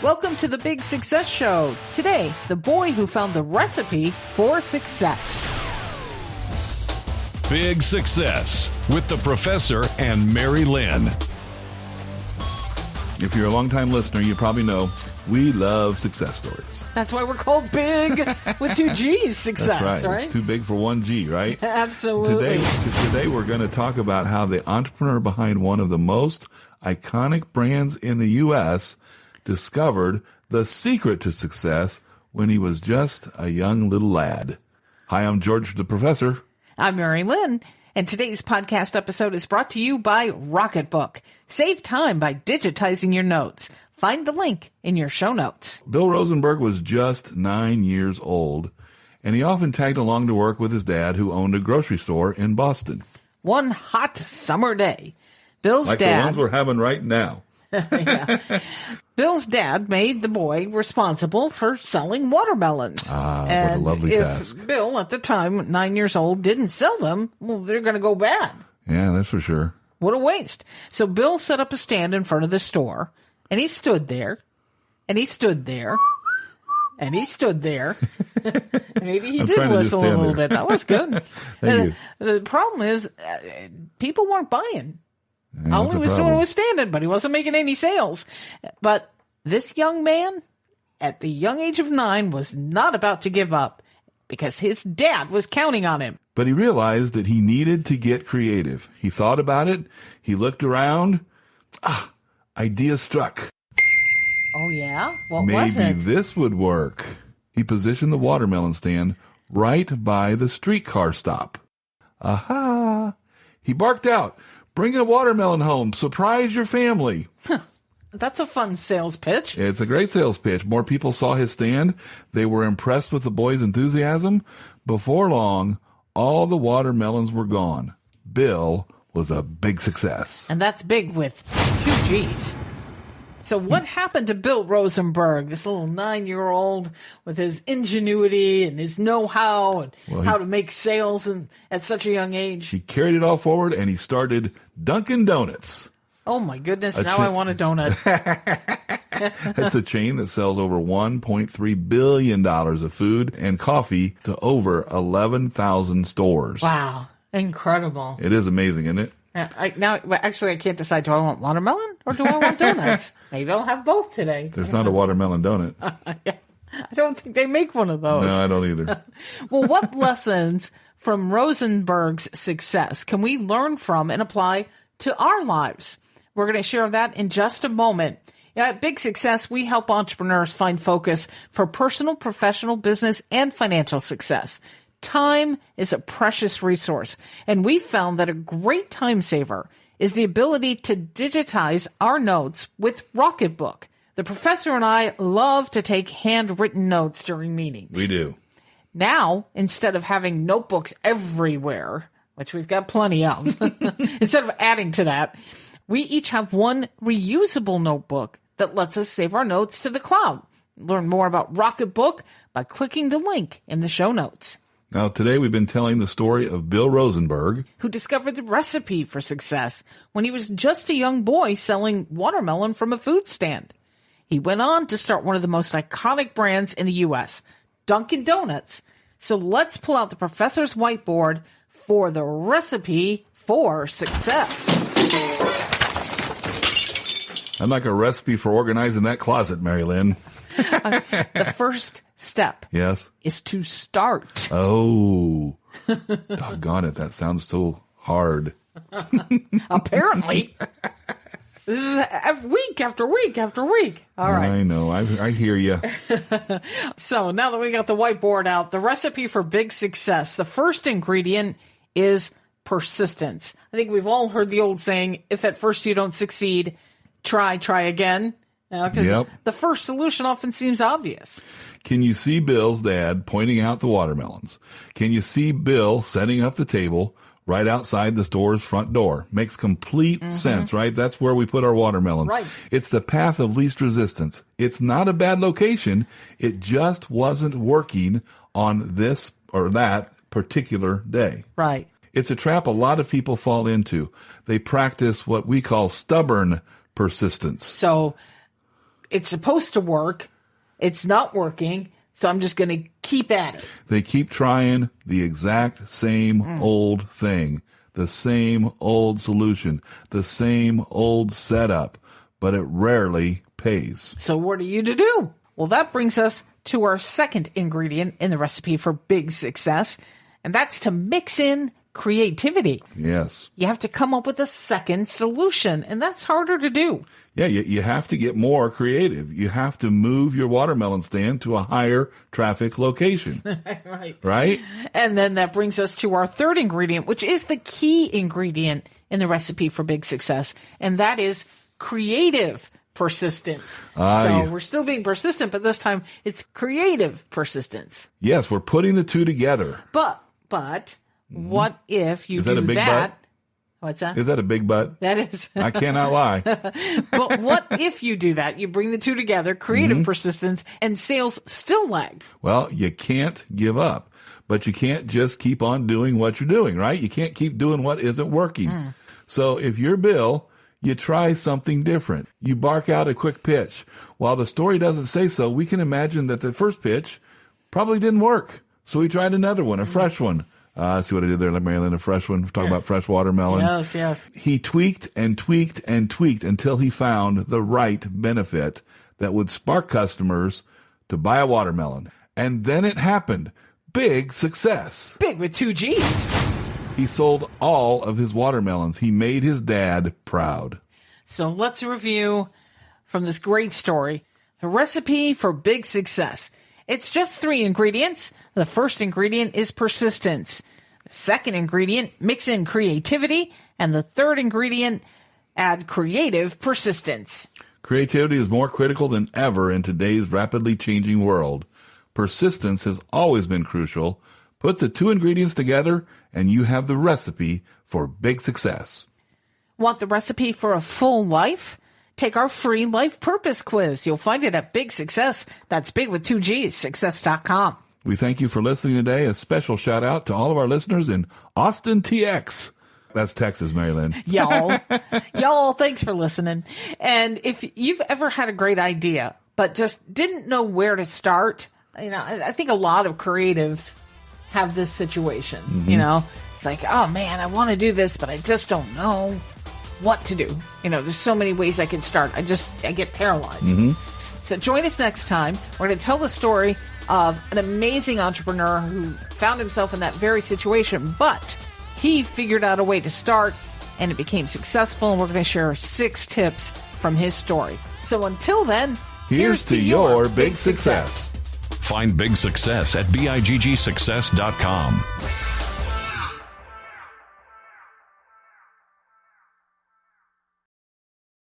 Welcome to the Big Success Show. Today, the boy who found the recipe for success. Big Success with the Professor and Mary-Lynn. If you're a long-time listener, you probably know we love success stories. That's why we're called Big with two G's success, That's right. right? It's too big for one G, right? Absolutely. Today we're going to talk about how the entrepreneur behind one of the most iconic brands in the U.S. discovered the secret to success when he was just a young little lad. Hi, I'm George the Professor. I'm Mary-Lynn, and today's podcast episode is brought to you by Rocketbook. Save time by digitizing your notes. Find the link in your show notes. Bill Rosenberg was just 9 years old, and he often tagged along to work with his dad, who owned a grocery store in Boston. One hot summer day, Bill's like dad... the ones we're having right now. Yeah. Bill's dad made the boy responsible for selling watermelons. What a lovely task. If Bill, at the time, 9 years old, didn't sell them, well, they're going to go bad. Yeah, that's for sure. What a waste. So Bill set up a stand in front of the store, and he stood there, and he stood there, and he stood there. Maybe he did whistle a little bit. That was good. Thank you. The problem is, people weren't buying. Yeah, All he was doing was standing, but he wasn't making any sales. But this young man, at the young age of 9, was not about to give up because his dad was counting on him. But he realized that he needed to get creative. He thought about it. He looked around. Idea struck. Oh, yeah? What was it? Maybe this would work. He positioned the watermelon stand right by the streetcar stop. Aha! He barked out, "Bring a watermelon home. Surprise your family." That's a fun sales pitch. It's a great sales pitch. More people saw his stand. They were impressed with the boy's enthusiasm. Before long, all the watermelons were gone. Bill was a big success. And that's big with two G's. So what happened to Bill Rosenberg, this little 9-year-old with his ingenuity and his know-how and how to make sales at such a young age? He carried it all forward, and he started Dunkin Donuts. Oh, my goodness. Now I want a donut. It's a chain that sells over $1.3 billion of food and coffee to over 11,000 stores. Wow. Incredible. It is amazing, isn't it? I can't decide. Do I want watermelon or do I want donuts? Maybe I'll have both today. There's not a watermelon donut. I don't think they make one of those. No, I don't either. Well, what lessons from Rosenberg's success can we learn from and apply to our lives? We're going to share that in just a moment. At Big Success, we help entrepreneurs find focus for personal, professional, business, and financial success. Time is a precious resource, and we've found that a great time saver is the ability to digitize our notes with Rocketbook. The professor and I love to take handwritten notes during meetings. We do. Now, instead of having notebooks everywhere, which we've got plenty of, instead of adding to that, we each have one reusable notebook that lets us save our notes to the cloud. Learn more about Rocketbook by clicking the link in the show notes. Now, today we've been telling the story of Bill Rosenberg, who discovered the recipe for success when he was just a young boy selling watermelon from a food stand. He went on to start one of the most iconic brands in the U.S., Dunkin Donuts. So let's pull out the professor's whiteboard for the recipe for success. I'd like a recipe for organizing that closet, Mary-Lynn. The first step is to start. Oh, doggone it. That sounds so hard. Apparently. This is week after week after week. All right. I know. I hear you. So now that we got the whiteboard out, the recipe for big success, the first ingredient is persistence. I think we've all heard the old saying, if at first you don't succeed, try again. Because the first solution often seems obvious. Can you see Bill's dad pointing out the watermelons? Can you see Bill setting up the table right outside the store's front door? Makes complete sense, right? That's where we put our watermelons. Right. It's the path of least resistance. It's not a bad location. It just wasn't working on this or that particular day. Right. It's a trap a lot of people fall into. They practice what we call stubborn persistence. So it's supposed to work. It's not working. So I'm just going to keep at it. They keep trying the exact same old thing, the same old solution, the same old setup, but it rarely pays. So what are you to do? Well, that brings us to our second ingredient in the recipe for big success, and that's to mix in creativity. Yes. You have to come up with a second solution, and that's harder to do. Yeah, you have to get more creative. You have to move your watermelon stand to a higher traffic location. Right. Right? And then that brings us to our third ingredient, which is the key ingredient in the recipe for big success, and that is creative persistence. We're still being persistent, but this time it's creative persistence. Yes, we're putting the two together. But what if you Is that do a big that? butt? What's that? Is that a big butt? That is. I cannot lie. But what if you do that? You bring the two together, creative persistence, and sales still lag. Well, you can't give up, but you can't just keep on doing what you're doing, right? You can't keep doing what isn't working. So if you're Bill, you try something different. You bark out a quick pitch. While the story doesn't say so, we can imagine that the first pitch probably didn't work. So we tried another one, a fresh one. See what I did there, Mary-Lynn, a fresh one. We're talking about fresh watermelon. Yes. He tweaked and tweaked and tweaked until he found the right benefit that would spark customers to buy a watermelon. And then it happened. Big success. Big with two G's. He sold all of his watermelons. He made his dad proud. So let's review from this great story the recipe for big success. It's just 3 ingredients. The first ingredient is persistence. The second ingredient, mix in creativity. And the third ingredient, add creative persistence. Creativity is more critical than ever in today's rapidly changing world. Persistence has always been crucial. Put the 2 ingredients together and you have the recipe for big success. Want the recipe for a full life? Take our free life purpose quiz. You'll find it at Big Success. That's big with 2 G's, success.com. We thank you for listening today. A special shout out to all of our listeners in Austin, TX. That's Texas, Mary-Lynn. Y'all, thanks for listening. And if you've ever had a great idea, but just didn't know where to start, I think a lot of creatives have this situation. It's like, oh man, I want to do this, but I just don't know what to do. There's so many ways I can start. I get paralyzed. So join us next time. We're going to tell the story of an amazing entrepreneur who found himself in that very situation, but he figured out a way to start and it became successful. And we're going to share 6 tips from his story. So until then, here's to your big success. Find big success at biggsuccess.com.